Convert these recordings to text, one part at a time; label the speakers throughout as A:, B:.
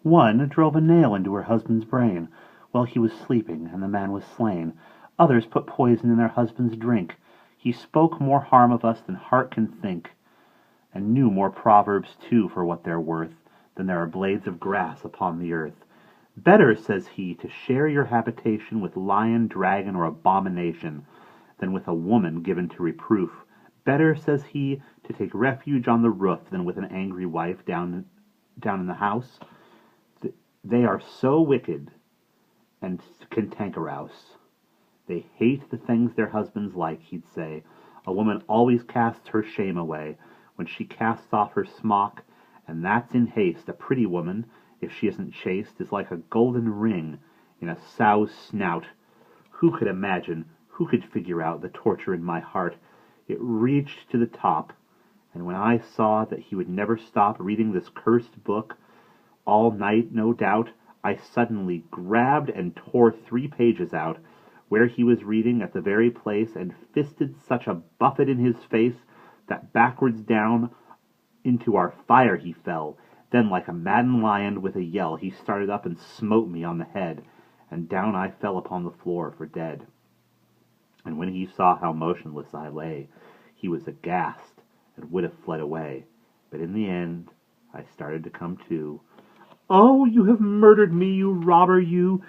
A: One drove a nail into her husband's brain while he was sleeping, and the man was slain. Others put poison in their husband's drink. He spoke more harm of us than heart can think, and knew more proverbs too for what they're worth, than there are blades of grass upon the earth. Better, says he, to share your habitation with lion, dragon, or abomination, than with a woman given to reproof. Better, says he, to take refuge on the roof than with an angry wife down in the house. They are so wicked and cantankerous. They hate the things their husbands like, he'd say. A woman always casts her shame away when she casts off her smock, and that's in haste. A pretty woman, if she isn't chaste, is like a golden ring in a sow's snout. Who could imagine, who could figure out the torture in my heart? It reached to the top, and when I saw that he would never stop reading this cursed book, all night, no doubt, I suddenly grabbed and tore 3 pages out, where he was reading at the very place, and fisted such a buffet in his face that backwards down into our fire he fell. Then, like a maddened lion, with a yell, he started up and smote me on the head, and down I fell upon the floor for dead. And when he saw how motionless I lay, he was aghast, and would have fled away. But in the end I started to come to. "Oh, you have murdered me, you robber, you!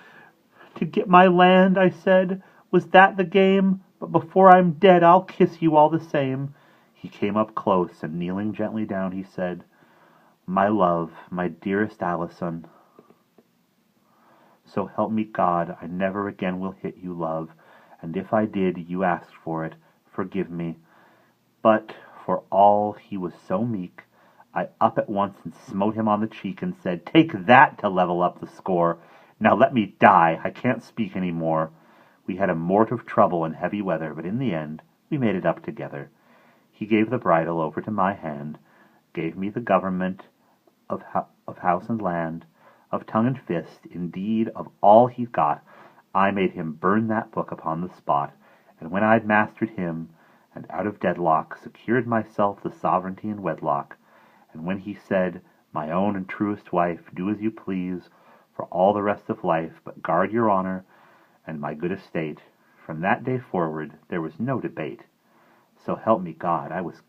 A: To get my land," I said. "Was that the game? But before I'm dead I'll kiss you all the same." He came up close, and kneeling gently down, he said, "My love, my dearest Alison, so help me God, I never again will hit you, love, and if I did, you asked for it, forgive me." But for all he was so meek, I up at once and smote him on the cheek, and said, "Take that to level up the score. Now let me die, I can't speak any more." We had a mort of trouble and heavy weather, but in the end we made it up together. He gave the bridle over to my hand, gave me the government of house and land, of tongue and fist, indeed of all he'd got. I made him burn that book upon the spot, and when I'd mastered him, and out of deadlock secured myself the sovereignty in wedlock, and when he said, "My own and truest wife, do as you please for all the rest of life, but guard your honor and my good estate," from that day forward there was no debate. So help me God, I was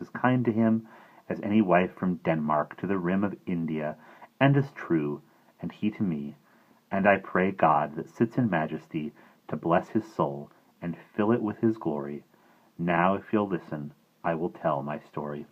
A: as kind to him as any wife from Denmark to the rim of India, and as true, and he to me. And I pray God that sits in majesty to bless his soul and fill it with his glory. Now, if you'll listen, I will tell my story.